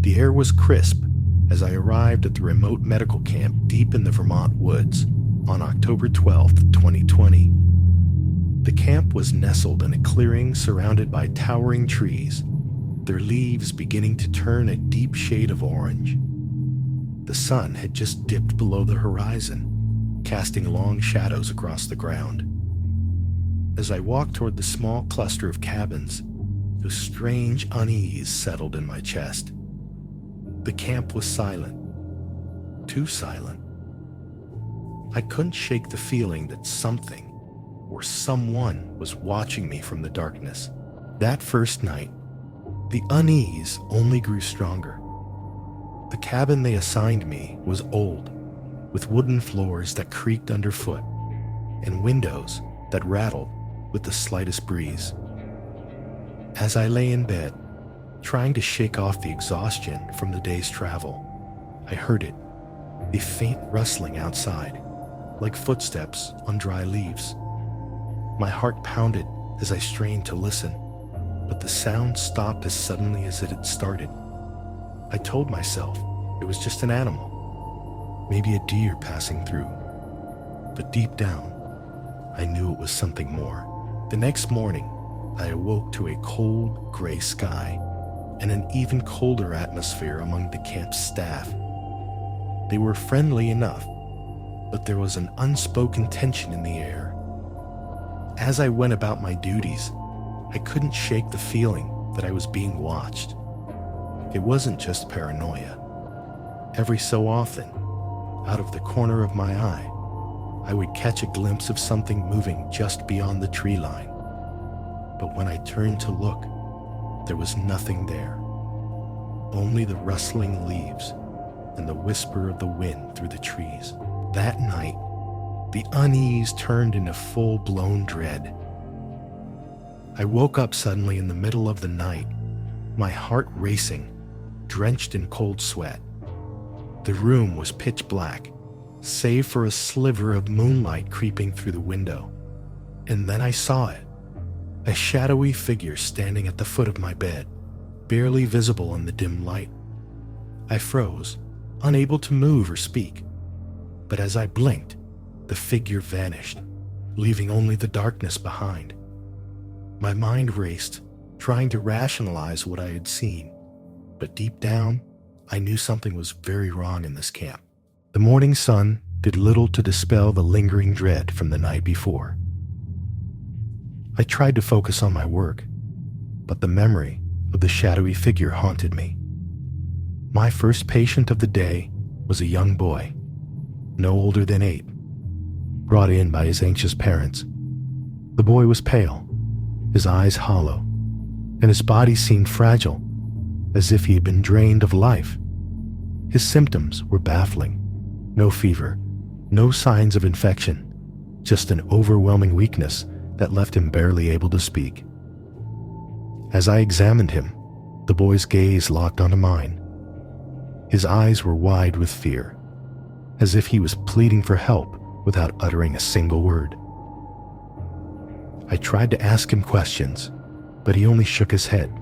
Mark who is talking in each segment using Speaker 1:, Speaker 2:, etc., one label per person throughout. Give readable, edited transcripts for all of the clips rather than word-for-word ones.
Speaker 1: The air was crisp as I arrived at the remote medical camp deep in the Vermont woods on October 12, 2020. The camp was nestled in a clearing surrounded by towering trees, their leaves beginning to turn a deep shade of orange. The sun had just dipped below the horizon, casting long shadows across the ground. As I walked toward the small cluster of cabins, a strange unease settled in my chest. The camp was silent, too silent. I couldn't shake the feeling that something or someone was watching me from the darkness. That first night, the unease only grew stronger. The cabin they assigned me was old, with wooden floors that creaked underfoot and windows that rattled with the slightest breeze. As I lay in bed, trying to shake off the exhaustion from the day's travel, I heard it, a faint rustling outside, like footsteps on dry leaves. My heart pounded as I strained to listen, but the sound stopped as suddenly as it had started. I told myself it was just an animal, maybe a deer passing through. But deep down, I knew it was something more. The next morning, I awoke to a cold, gray sky and an even colder atmosphere among the camp's staff. They were friendly enough, but there was an unspoken tension in the air. As I went about my duties, I couldn't shake the feeling that I was being watched. It wasn't just paranoia. Every so often, out of the corner of my eye, I would catch a glimpse of something moving just beyond the tree line. But when I turned to look, there was nothing there. Only the rustling leaves and the whisper of the wind through the trees. That night, the unease turned into full-blown dread. I woke up suddenly in the middle of the night, my heart racing, drenched in cold sweat. The room was pitch black, save for a sliver of moonlight creeping through the window. And then I saw it, a shadowy figure standing at the foot of my bed, barely visible in the dim light. I froze, unable to move or speak. But as I blinked, the figure vanished, leaving only the darkness behind. My mind raced, trying to rationalize what I had seen. But deep down, I knew something was very wrong in this camp. The morning sun did little to dispel the lingering dread from the night before. I tried to focus on my work, but the memory of the shadowy figure haunted me. My first patient of the day was a young boy, no older than 8, brought in by his anxious parents. The boy was pale, his eyes hollow, and his body seemed fragile, as if he had been drained of life. His symptoms were baffling. No fever, no signs of infection, just an overwhelming weakness that left him barely able to speak. As I examined him, the boy's gaze locked onto mine. His eyes were wide with fear, as if he was pleading for help without uttering a single word. I tried to ask him questions, but he only shook his head,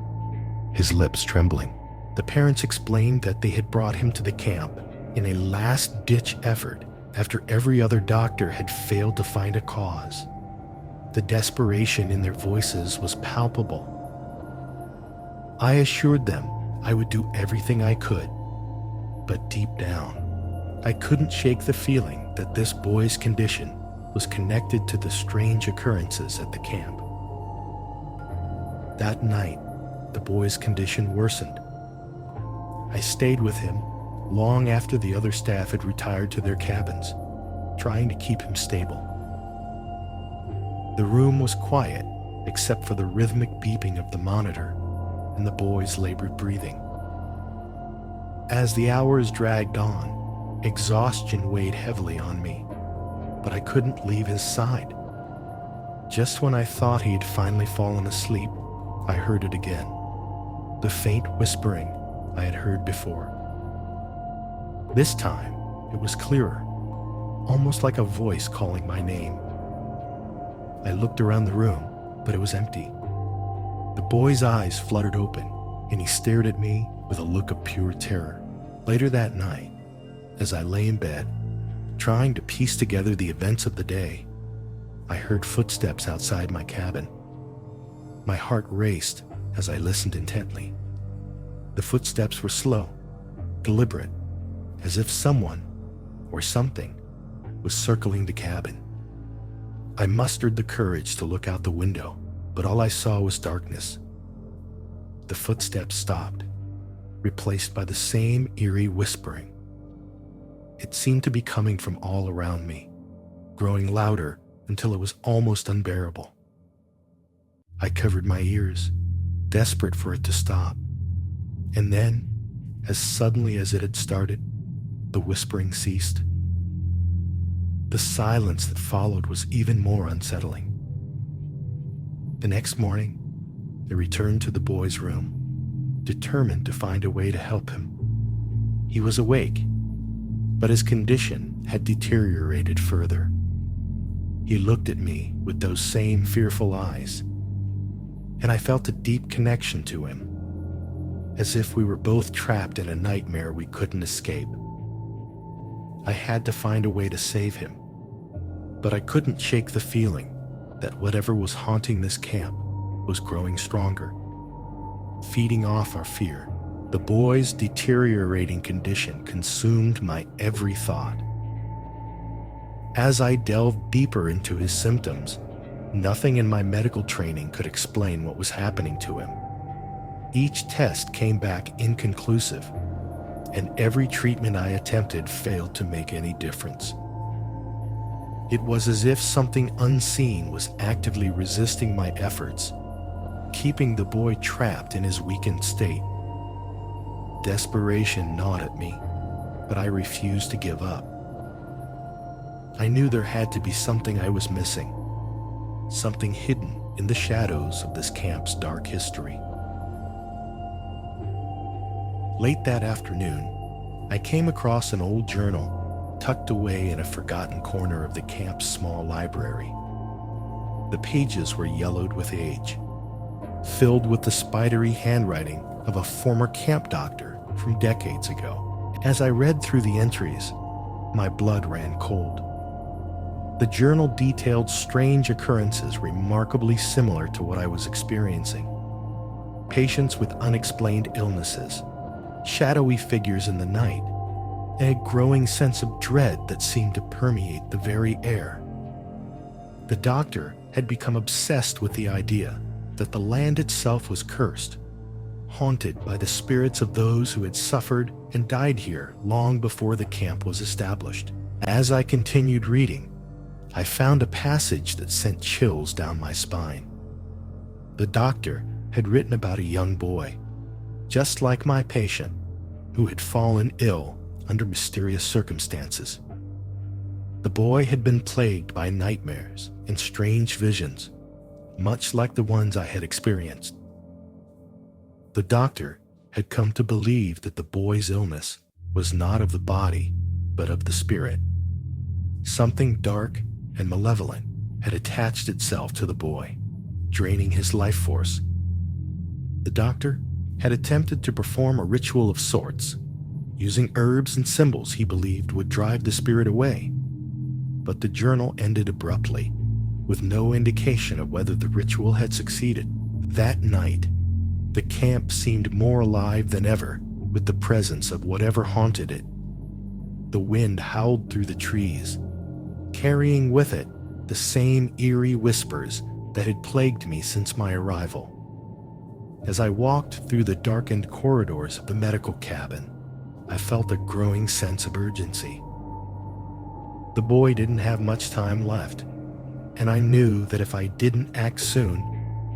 Speaker 1: his lips trembling. The parents explained that they had brought him to the camp in a last-ditch effort after every other doctor had failed to find a cause. The desperation in their voices was palpable. I assured them I would do everything I could, but deep down, I couldn't shake the feeling that this boy's condition was connected to the strange occurrences at the camp. That night, the boy's condition worsened. I stayed with him long after the other staff had retired to their cabins, trying to keep him stable. The room was quiet, except for the rhythmic beeping of the monitor and the boy's labored breathing. As the hours dragged on, exhaustion weighed heavily on me, but I couldn't leave his side. Just when I thought he had finally fallen asleep, I heard it again, the faint whispering I had heard before. This time, it was clearer, almost like a voice calling my name. I looked around the room, but it was empty. The boy's eyes fluttered open, and he stared at me with a look of pure terror. Later that night, as I lay in bed, trying to piece together the events of the day, I heard footsteps outside my cabin. My heart raced as I listened intently. The footsteps were slow, deliberate, as if someone or something was circling the cabin. I mustered the courage to look out the window, but all I saw was darkness. The footsteps stopped, replaced by the same eerie whispering. It seemed to be coming from all around me, growing louder until it was almost unbearable. I covered my ears, desperate for it to stop. And then, as suddenly as it had started, the whispering ceased. The silence that followed was even more unsettling. The next morning, I returned to the boy's room, determined to find a way to help him. He was awake, but his condition had deteriorated further. He looked at me with those same fearful eyes, and I felt a deep connection to him, as if we were both trapped in a nightmare we couldn't escape. I had to find a way to save him, but I couldn't shake the feeling that whatever was haunting this camp was growing stronger. Feeding off our fear, the boy's deteriorating condition consumed my every thought. As I delved deeper into his symptoms, nothing in my medical training could explain what was happening to him. Each test came back inconclusive, and every treatment I attempted failed to make any difference. It was as if something unseen was actively resisting my efforts, keeping the boy trapped in his weakened state. Desperation gnawed at me, but I refused to give up. I knew there had to be something I was missing, something hidden in the shadows of this camp's dark history. Late that afternoon, I came across an old journal tucked away in a forgotten corner of the camp's small library. The pages were yellowed with age, filled with the spidery handwriting of a former camp doctor from decades ago. As I read through the entries, my blood ran cold. The journal detailed strange occurrences remarkably similar to what I was experiencing. Patients with unexplained illnesses, shadowy figures in the night, and a growing sense of dread that seemed to permeate the very air. The doctor had become obsessed with the idea that the land itself was cursed, haunted by the spirits of those who had suffered and died here long before the camp was established. As I continued reading, I found a passage that sent chills down my spine. The doctor had written about a young boy, just like my patient, who had fallen ill under mysterious circumstances. The boy had been plagued by nightmares and strange visions, much like the ones I had experienced. The doctor had come to believe that the boy's illness was not of the body, but of the spirit. Something dark and malevolent had attached itself to the boy, draining his life force. The doctor had attempted to perform a ritual of sorts, using herbs and symbols he believed would drive the spirit away. But the journal ended abruptly, with no indication of whether the ritual had succeeded. That night, the camp seemed more alive than ever with the presence of whatever haunted it. The wind howled through the trees, carrying with it the same eerie whispers that had plagued me since my arrival. As I walked through the darkened corridors of the medical cabin, I felt a growing sense of urgency. The boy didn't have much time left, and I knew that if I didn't act soon,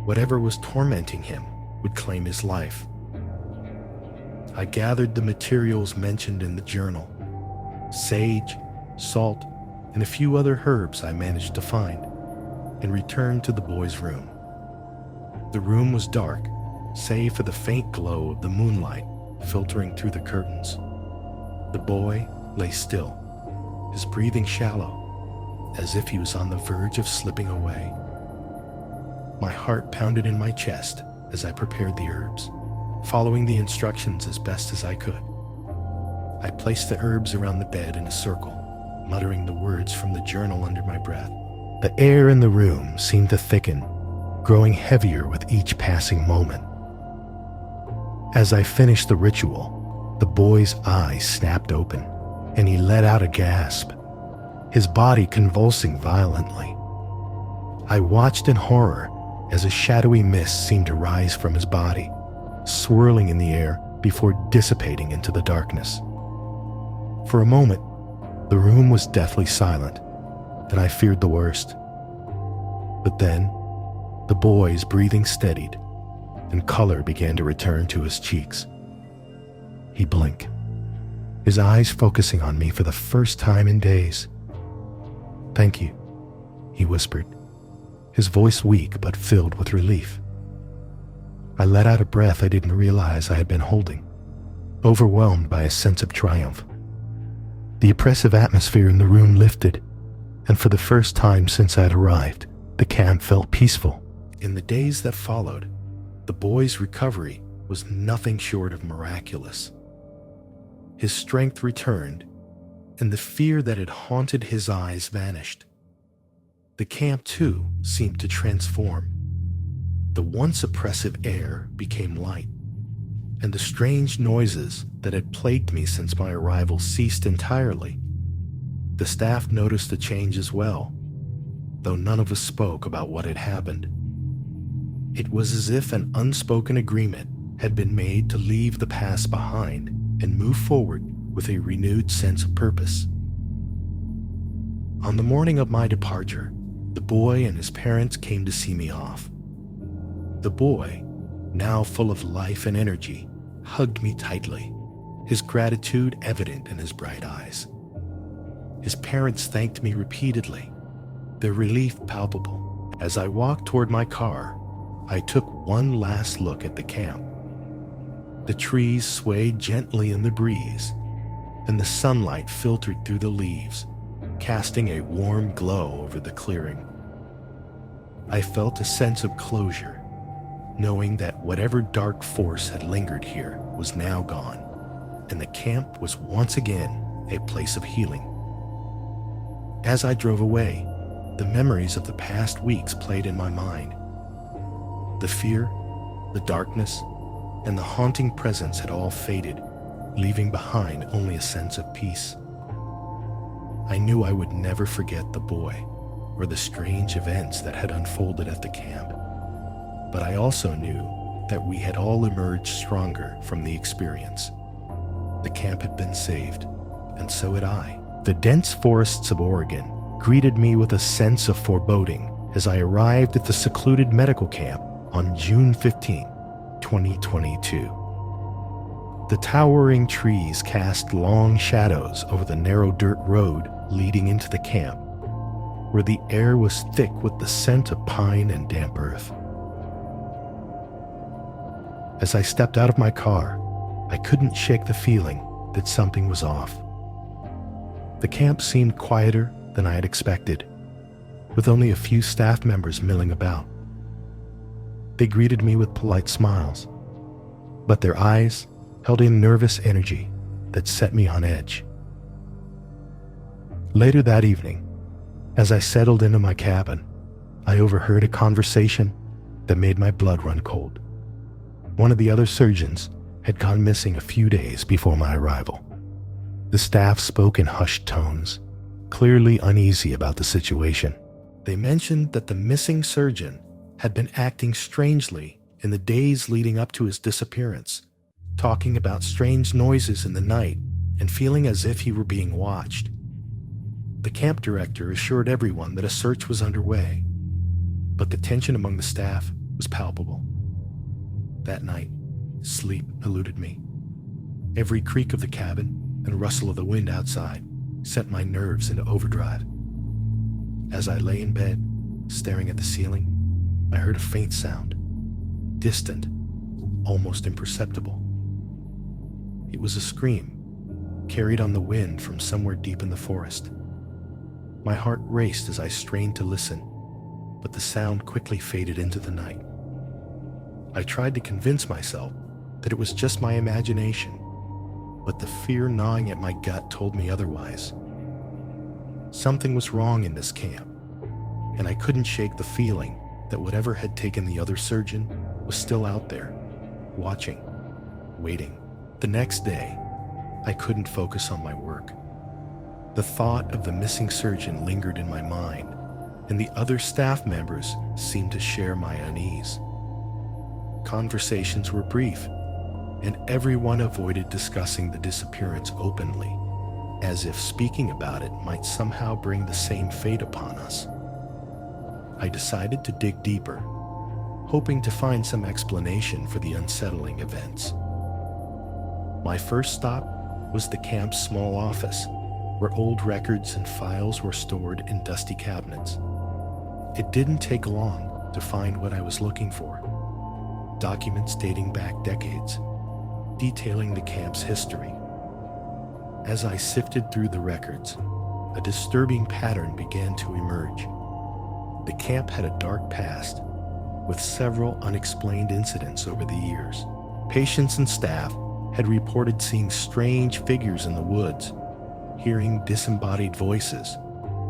Speaker 1: whatever was tormenting him would claim his life. I gathered the materials mentioned in the journal: sage, salt, and a few other herbs I managed to find, and returned to the boy's room. The room was dark, save for the faint glow of the moonlight filtering through the curtains. The boy lay still, his breathing shallow, as if he was on the verge of slipping away. My heart pounded in my chest as I prepared the herbs, following the instructions as best as I could. I placed the herbs around the bed in a circle, muttering the words from the journal under my breath. The air in the room seemed to thicken, growing heavier with each passing moment. As I finished the ritual, the boy's eyes snapped open, and he let out a gasp, his body convulsing violently. I watched in horror as a shadowy mist seemed to rise from his body, swirling in the air before dissipating into the darkness. For a moment, the room was deathly silent, and I feared the worst. But then, the boy's breathing steadied, and color began to return to his cheeks. He blinked, his eyes focusing on me for the first time in days. "Thank you," he whispered, his voice weak but filled with relief. I let out a breath I didn't realize I had been holding, overwhelmed by a sense of triumph. The oppressive atmosphere in the room lifted, and for the first time since I had arrived, the camp felt peaceful. In the days that followed, the boy's recovery was nothing short of miraculous. His strength returned, and the fear that had haunted his eyes vanished. The camp, too, seemed to transform. The once oppressive air became light, and the strange noises that had plagued me since my arrival ceased entirely. The staff noticed the change as well, though none of us spoke about what had happened. It was as if an unspoken agreement had been made to leave the past behind and move forward with a renewed sense of purpose. On the morning of my departure, the boy and his parents came to see me off. The boy, now full of life and energy, hugged me tightly, his gratitude evident in his bright eyes. His parents thanked me repeatedly, their relief palpable. As I walked toward my car, I took one last look at the camp. The trees swayed gently in the breeze, and the sunlight filtered through the leaves, casting a warm glow over the clearing. I felt a sense of closure, knowing that whatever dark force had lingered here was now gone, and the camp was once again a place of healing. As I drove away, the memories of the past weeks played in my mind. The fear, the darkness, and the haunting presence had all faded, leaving behind only a sense of peace. I knew I would never forget the boy or the strange events that had unfolded at the camp, but I also knew that we had all emerged stronger from the experience. The camp had been saved, and so had I. The dense forests of Oregon greeted me with a sense of foreboding as I arrived at the secluded medical camp on June 15, 2022. The towering trees cast long shadows over the narrow dirt road leading into the camp, where the air was thick with the scent of pine and damp earth. As I stepped out of my car, I couldn't shake the feeling that something was off. The camp seemed quieter than I had expected, with only a few staff members milling about. They greeted me with polite smiles, but their eyes held a nervous energy that set me on edge. Later that evening, as I settled into my cabin, I overheard a conversation that made my blood run cold. One of the other surgeons had gone missing a few days before my arrival. The staff spoke in hushed tones, clearly uneasy about the situation. They mentioned that the missing surgeon had been acting strangely in the days leading up to his disappearance, talking about strange noises in the night and feeling as if he were being watched. The camp director assured everyone that a search was underway, but the tension among the staff was palpable. That night, sleep eluded me. Every creak of the cabin and rustle of the wind outside sent my nerves into overdrive. As I lay in bed, staring at the ceiling, I heard a faint sound, distant, almost imperceptible. It was a scream, carried on the wind from somewhere deep in the forest. My heart raced as I strained to listen, but the sound quickly faded into the night. I tried to convince myself that it was just my imagination, but the fear gnawing at my gut told me otherwise. Something was wrong in this camp, and I couldn't shake the feeling that whatever had taken the other surgeon was still out there, watching, waiting. The next day, I couldn't focus on my work. The thought of the missing surgeon lingered in my mind, and the other staff members seemed to share my unease. Conversations were brief, and everyone avoided discussing the disappearance openly, as if speaking about it might somehow bring the same fate upon us. I decided to dig deeper, hoping to find some explanation for the unsettling events. My first stop was the camp's small office, where old records and files were stored in dusty cabinets. It didn't take long to find what I was looking for. Documents dating back decades, detailing the camp's history. As I sifted through the records, a disturbing pattern began to emerge. The camp had a dark past, with several unexplained incidents over the years. Patients and staff had reported seeing strange figures in the woods, hearing disembodied voices,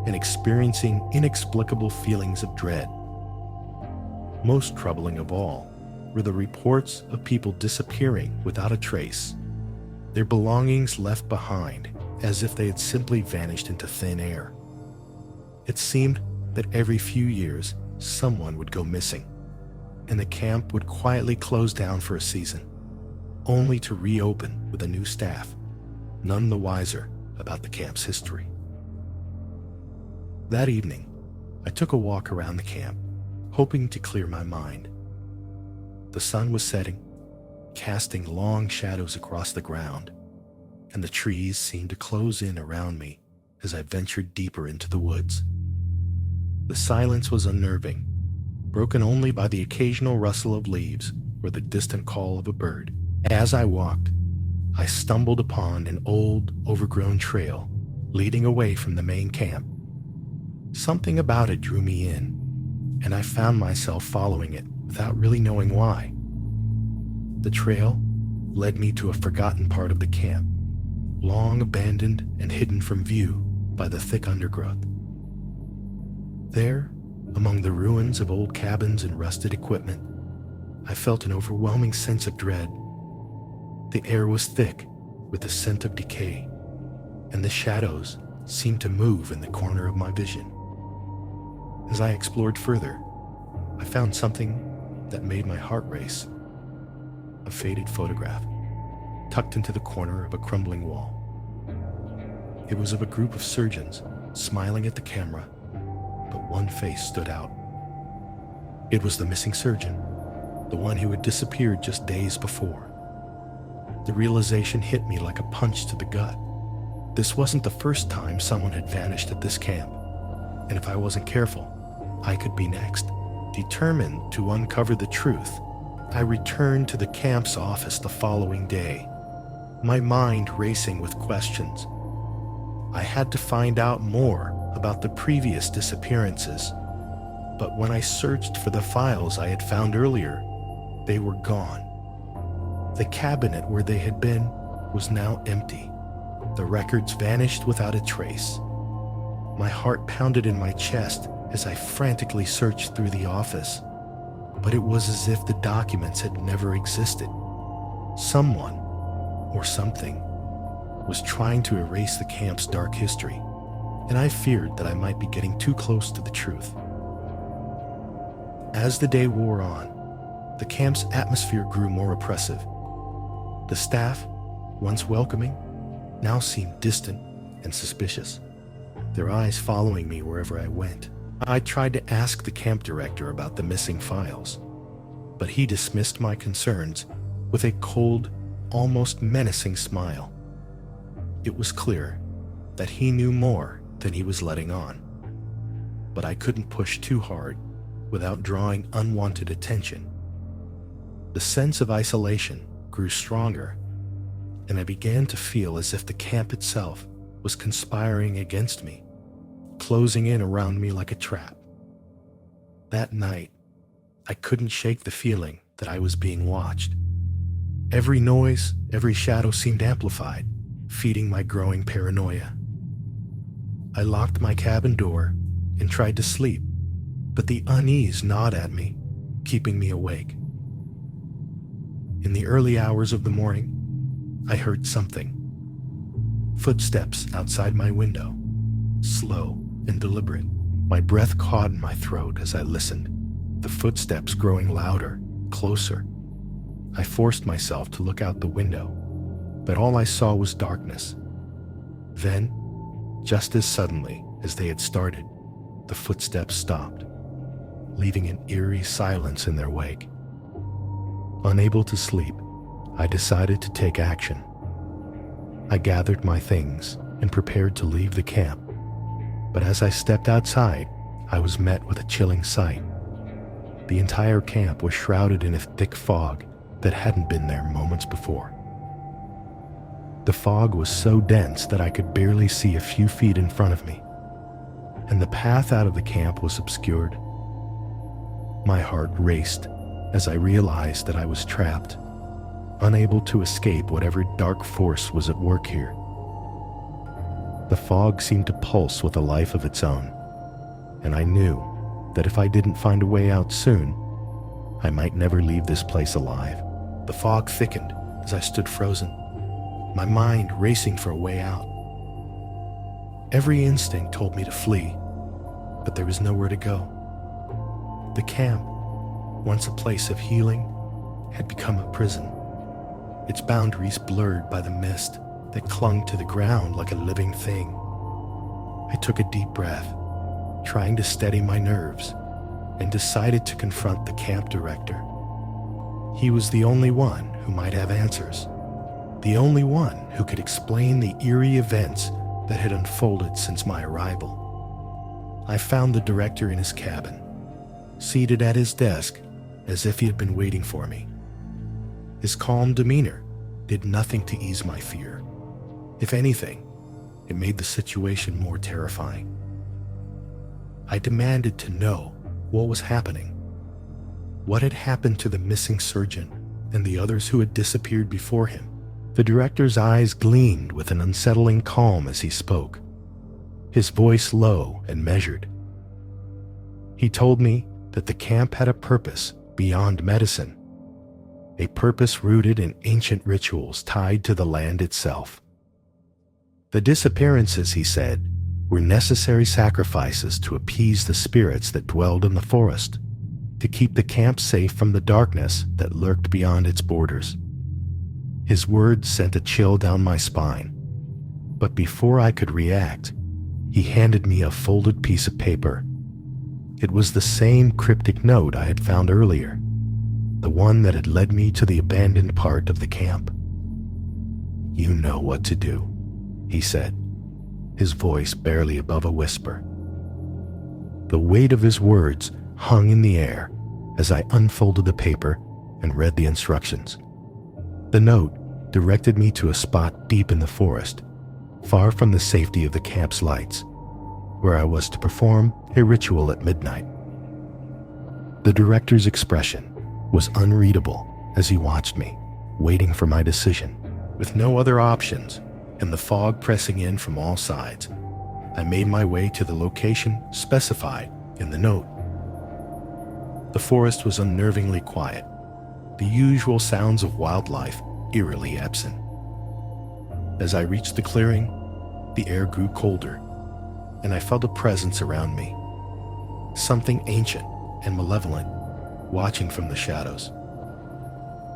Speaker 1: and experiencing inexplicable feelings of dread. Most troubling of all were the reports of people disappearing without a trace, their belongings left behind as if they had simply vanished into thin air. It seemed that every few years someone would go missing, and the camp would quietly close down for a season, only to reopen with a new staff, none the wiser about the camp's history. That evening, I took a walk around the camp, hoping to clear my mind. The sun was setting, casting long shadows across the ground, and the trees seemed to close in around me as I ventured deeper into the woods. The silence was unnerving, broken only by the occasional rustle of leaves or the distant call of a bird. As I walked, I stumbled upon an old, overgrown trail leading away from the main camp. Something about it drew me in, and I found myself following it without really knowing why. The trail led me to a forgotten part of the camp, long abandoned and hidden from view by the thick undergrowth. There, among the ruins of old cabins and rusted equipment, I felt an overwhelming sense of dread. The air was thick with the scent of decay, and the shadows seemed to move in the corner of my vision. As I explored further, I found something that made my heart race. A faded photograph, tucked into the corner of a crumbling wall. It was of a group of surgeons smiling at the camera, but one face stood out. It was the missing surgeon, the one who had disappeared just days before. The realization hit me like a punch to the gut. This wasn't the first time someone had vanished at this camp, and if I wasn't careful, I could be next. Determined to uncover the truth, I returned to the camp's office the following day, my mind racing with questions. I had to find out more about the previous disappearances, but when I searched for the files I had found earlier, they were gone. The cabinet where they had been was now empty. The records vanished without a trace. My heart pounded in my chest as I frantically searched through the office, but it was as if the documents had never existed. Someone, or something, was trying to erase the camp's dark history, and I feared that I might be getting too close to the truth. As the day wore on, the camp's atmosphere grew more oppressive. The staff, once welcoming, now seemed distant and suspicious, their eyes following me wherever I went. I tried to ask the camp director about the missing files, but he dismissed my concerns with a cold, almost menacing smile. It was clear that he knew more than he was letting on, but I couldn't push too hard without drawing unwanted attention. The sense of isolation grew stronger, and I began to feel as if the camp itself was conspiring against me, closing in around me like a trap. That night, I couldn't shake the feeling that I was being watched. Every noise, every shadow seemed amplified, feeding my growing paranoia. I locked my cabin door and tried to sleep, but the unease gnawed at me, keeping me awake. In the early hours of the morning, I heard something. Footsteps outside my window, slow and deliberate. My breath caught in my throat as I listened, the footsteps growing louder, closer. I forced myself to look out the window, but all I saw was darkness. Then, just as suddenly as they had started, the footsteps stopped, leaving an eerie silence in their wake. Unable to sleep, I decided to take action. I gathered my things and prepared to leave the camp, but as I stepped outside, I was met with a chilling sight. The entire camp was shrouded in a thick fog that hadn't been there moments before. The fog was so dense that I could barely see a few feet in front of me, and the path out of the camp was obscured. My heart raced as I realized that I was trapped, unable to escape whatever dark force was at work here. The fog seemed to pulse with a life of its own, and I knew that if I didn't find a way out soon, I might never leave this place alive. The fog thickened as I stood frozen, my mind racing for a way out. Every instinct told me to flee, but there was nowhere to go. The camp, once a place of healing, had become a prison, its boundaries blurred by the mist that clung to the ground like a living thing. I took a deep breath, trying to steady my nerves, and decided to confront the camp director. He was the only one who might have answers, the only one who could explain the eerie events that had unfolded since my arrival. I found the director in his cabin, seated at his desk as if he had been waiting for me. His calm demeanor did nothing to ease my fear. If anything, it made the situation more terrifying. I demanded to know what was happening. What had happened to the missing surgeon and the others who had disappeared before him? The director's eyes gleamed with an unsettling calm as he spoke, his voice low and measured. He told me that the camp had a purpose beyond medicine, a purpose rooted in ancient rituals tied to the land itself. The disappearances, he said, were necessary sacrifices to appease the spirits that dwelled in the forest, to keep the camp safe from the darkness that lurked beyond its borders. His words sent a chill down my spine, but before I could react, he handed me a folded piece of paper. It was the same cryptic note I had found earlier, the one that had led me to the abandoned part of the camp. "You know what to do," he said, his voice barely above a whisper. The weight of his words hung in the air as I unfolded the paper and read the instructions. The note directed me to a spot deep in the forest, far from the safety of the camp's lights, where I was to perform a ritual at midnight. The director's expression was unreadable as he watched me, waiting for my decision. With no other options and the fog pressing in from all sides, I made my way to the location specified in the note. The forest was unnervingly quiet, the usual sounds of wildlife eerily absent. As I reached the clearing, the air grew colder, and I felt a presence around me, something ancient and malevolent, watching from the shadows.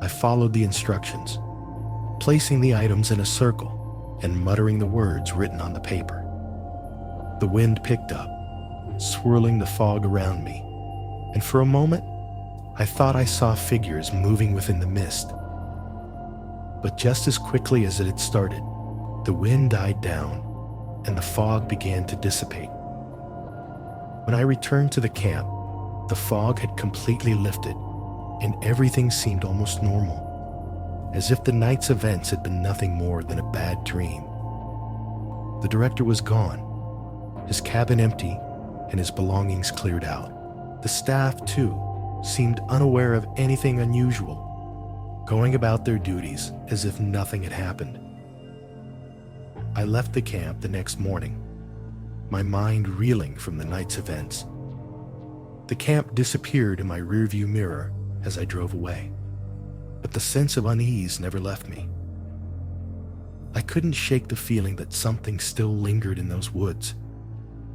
Speaker 1: I followed the instructions, placing the items in a circle and muttering the words written on the paper. The wind picked up, swirling the fog around me, and for a moment, I thought I saw figures moving within the mist. But just as quickly as it had started, the wind died down and the fog began to dissipate. When I returned to the camp, the fog had completely lifted and everything seemed almost normal, as if the night's events had been nothing more than a bad dream. The director was gone, his cabin empty and his belongings cleared out. The staff, too, seemed unaware of anything unusual. going about their duties as if nothing had happened. I left the camp the next morning, my mind reeling from the night's events. The camp disappeared in my rearview mirror as I drove away, but the sense of unease never left me. I couldn't shake the feeling that something still lingered in those woods,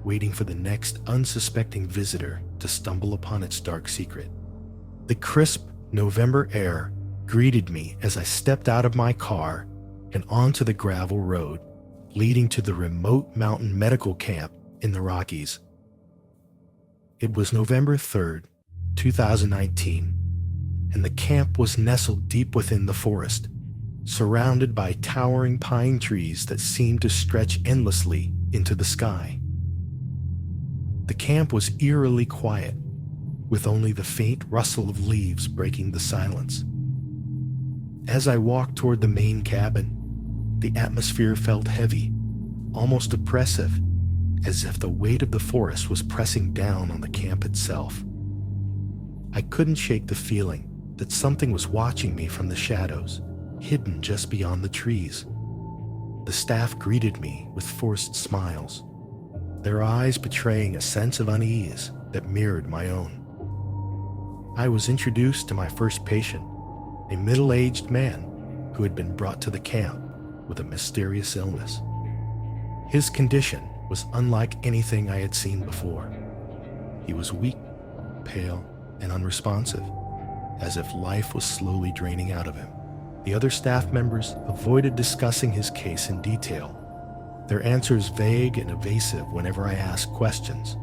Speaker 1: waiting for the next unsuspecting visitor to stumble upon its dark secret. The crisp November air greeted me as I stepped out of my car and onto the gravel road leading to the remote mountain medical camp in the Rockies. It was November 3rd, 2019, and the camp was nestled deep within the forest, surrounded by towering pine trees that seemed to stretch endlessly into the sky. The camp was eerily quiet, with only the faint rustle of leaves breaking the silence. As I walked toward the main cabin, the atmosphere felt heavy, almost oppressive, as if the weight of the forest was pressing down on the camp itself. I couldn't shake the feeling that something was watching me from the shadows, hidden just beyond the trees. The staff greeted me with forced smiles, their eyes betraying a sense of unease that mirrored my own. I was introduced to my first patient, a middle-aged man who had been brought to the camp with a mysterious illness. His condition was unlike anything I had seen before. He was weak, pale, and unresponsive, as if life was slowly draining out of him. The other staff members avoided discussing his case in detail, their answers vague and evasive whenever I asked questions.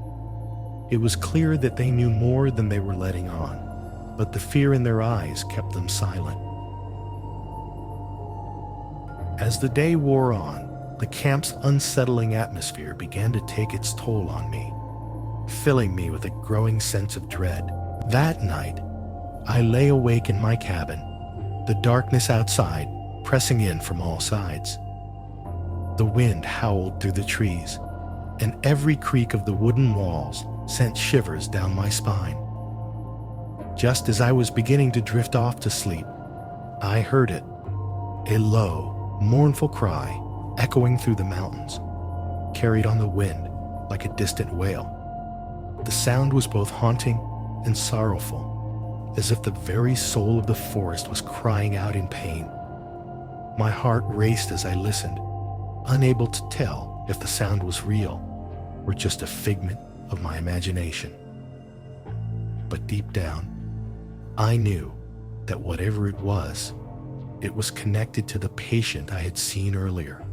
Speaker 1: It was clear that they knew more than they were letting on, but the fear in their eyes kept them silent. As the day wore on, the camp's unsettling atmosphere began to take its toll on me, filling me with a growing sense of dread. That night, I lay awake in my cabin, the darkness outside pressing in from all sides. The wind howled through the trees, and every creak of the wooden walls sent shivers down my spine. Just as I was beginning to drift off to sleep, I heard it, a low, mournful cry echoing through the mountains, carried on the wind like a distant wail. The sound was both haunting and sorrowful, as if the very soul of the forest was crying out in pain. My heart raced as I listened, unable to tell if the sound was real or just a figment of my imagination. But deep down, I knew that whatever it was connected to the patient I had seen earlier,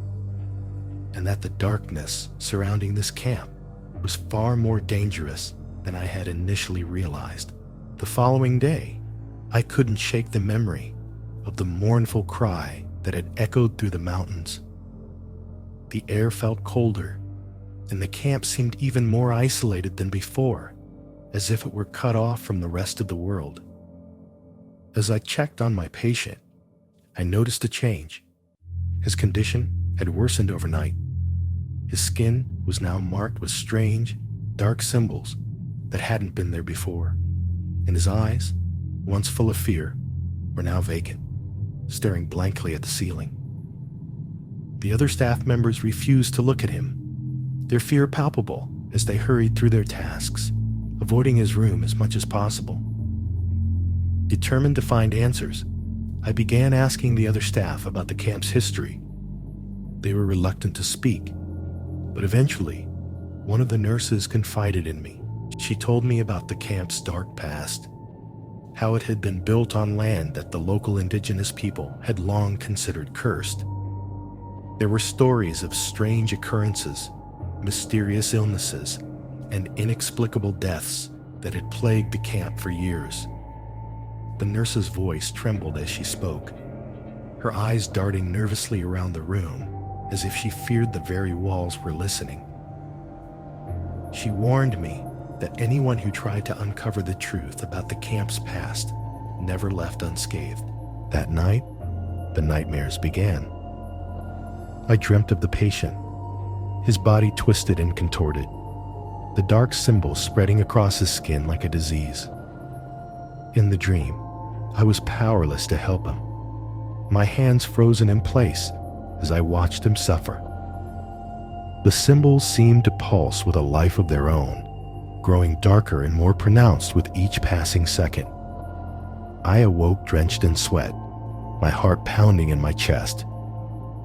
Speaker 1: and that the darkness surrounding this camp was far more dangerous than I had initially realized. The following day, I couldn't shake the memory of the mournful cry that had echoed through the mountains. The air felt colder, and the camp seemed even more isolated than before, as if it were cut off from the rest of the world. As I checked on my patient, I noticed a change. His condition had worsened overnight. His skin was now marked with strange, dark symbols that hadn't been there before, and his eyes, once full of fear, were now vacant, staring blankly at the ceiling. The other staff members refused to look at him, their fear palpable as they hurried through their tasks, avoiding his room as much as possible. Determined to find answers, I began asking the other staff about the camp's history. They were reluctant to speak, but eventually, one of the nurses confided in me. She told me about the camp's dark past, how it had been built on land that the local indigenous people had long considered cursed. There were stories of strange occurrences, mysterious illnesses, and inexplicable deaths that had plagued the camp for years. The nurse's voice trembled as she spoke, her eyes darting nervously around the room as if she feared the very walls were listening. She warned me that anyone who tried to uncover the truth about the camp's past never left unscathed. That night, the nightmares began. I dreamt of the patient, his body twisted and contorted, the dark symbols spreading across his skin like a disease. In the dream, I was powerless to help him, my hands frozen in place as I watched him suffer. The symbols seemed to pulse with a life of their own, growing darker and more pronounced with each passing second. I awoke drenched in sweat, my heart pounding in my chest.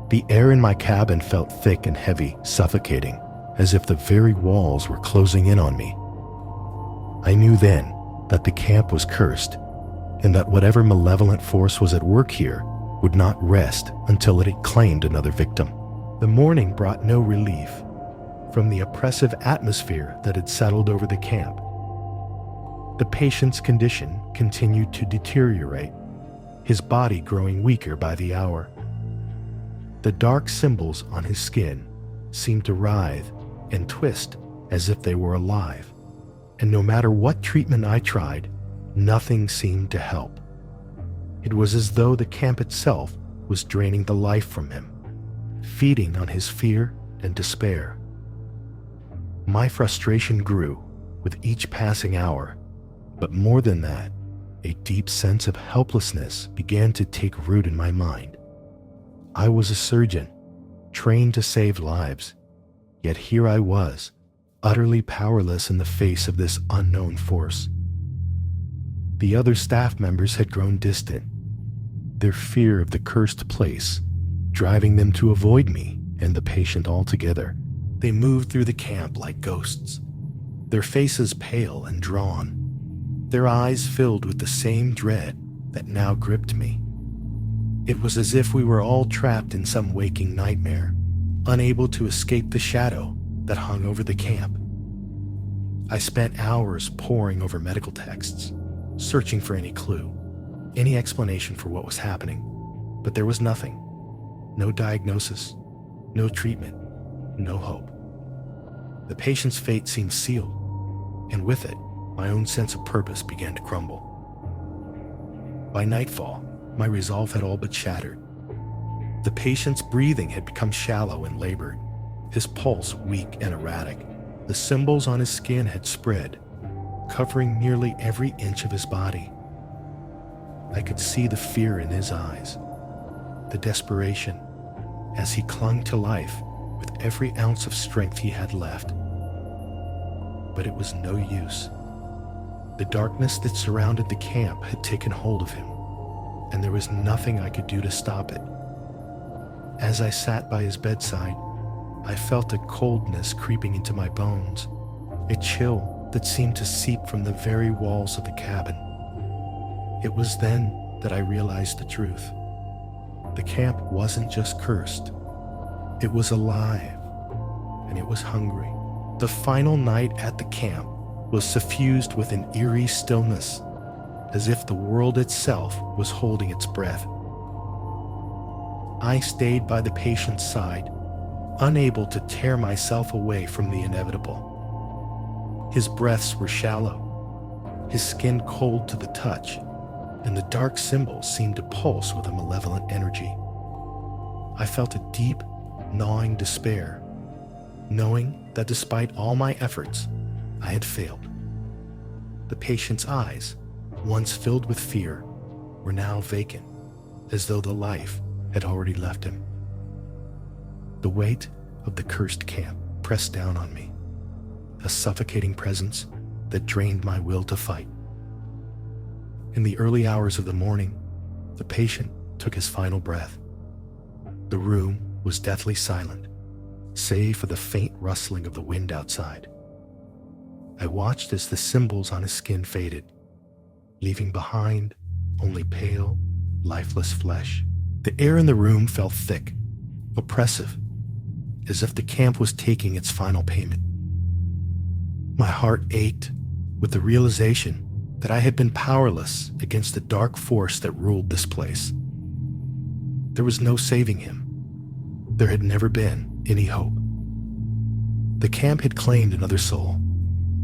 Speaker 1: The air in my cabin felt thick and heavy, suffocating, as if the very walls were closing in on me. I knew then that the camp was cursed, and that whatever malevolent force was at work here would not rest until it had claimed another victim. The morning brought no relief from the oppressive atmosphere that had settled over the camp. The patient's condition continued to deteriorate, his body growing weaker by the hour. The dark symbols on his skin seemed to writhe and twist as if they were alive, and no matter what treatment I tried, nothing seemed to help. It was as though the camp itself was draining the life from him, feeding on his fear and despair. My frustration grew with each passing hour, but more than that, a deep sense of helplessness began to take root in my mind. I was a surgeon, trained to save lives, yet here I was, utterly powerless in the face of this unknown force. The other staff members had grown distant, their fear of the cursed place driving them to avoid me and the patient altogether. They moved through the camp like ghosts, their faces pale and drawn, their eyes filled with the same dread that now gripped me. It was as if we were all trapped in some waking nightmare, unable to escape the shadow that hung over the camp. I spent hours poring over medical texts, searching for any clue, any explanation for what was happening, but there was nothing. No diagnosis, no treatment, no hope. The patient's fate seemed sealed, and with it, my own sense of purpose began to crumble. By nightfall, my resolve had all but shattered. The patient's breathing had become shallow and labored, his pulse weak and erratic. The symbols on his skin had spread, covering nearly every inch of his body. I could see the fear in his eyes, the desperation, as he clung to life with every ounce of strength he had left. But it was no use. The darkness that surrounded the camp had taken hold of him, and there was nothing I could do to stop it. As I sat by his bedside, I felt a coldness creeping into my bones, a chill that seemed to seep from the very walls of the cabin. It was then that I realized the truth. The camp wasn't just cursed. It was alive, and it was hungry. The final night at the camp was suffused with an eerie stillness, as if the world itself was holding its breath. I stayed by the patient's side, unable to tear myself away from the inevitable. His breaths were shallow, his skin cold to the touch, and the dark symbols seemed to pulse with a malevolent energy. I felt a deep, gnawing despair, knowing that despite all my efforts, I had failed. The patient's eyes, once filled with fear, were now vacant, as though the life had already left him. The weight of the cursed camp pressed down on me, a suffocating presence that drained my will to fight. In the early hours of the morning, the patient took his final breath. The room was deathly silent, save for the faint rustling of the wind outside. I watched as the symbols on his skin faded, leaving behind only pale, lifeless flesh. The air in the room felt thick, oppressive, as if the camp was taking its final payment. My heart ached with the realization that I had been powerless against the dark force that ruled this place. There was no saving him. There had never been any hope. The camp had claimed another soul,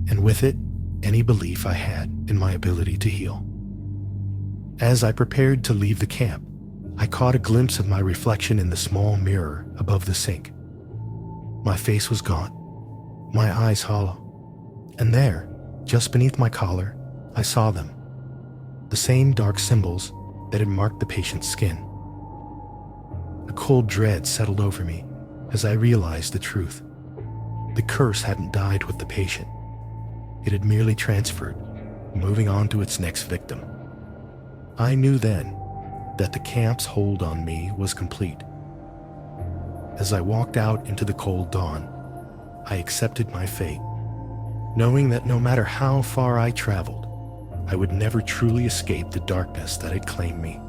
Speaker 1: and with it, any belief I had in my ability to heal. As I prepared to leave the camp, I caught a glimpse of my reflection in the small mirror above the sink. My face was gaunt, my eyes hollow, and there, just beneath my collar, I saw them, the same dark symbols that had marked the patient's skin. A cold dread settled over me as I realized the truth. The curse hadn't died with the patient. It had merely transferred, moving on to its next victim. I knew then that the camp's hold on me was complete. As I walked out into the cold dawn, I accepted my fate, knowing that no matter how far I traveled, I would never truly escape the darkness that had claimed me.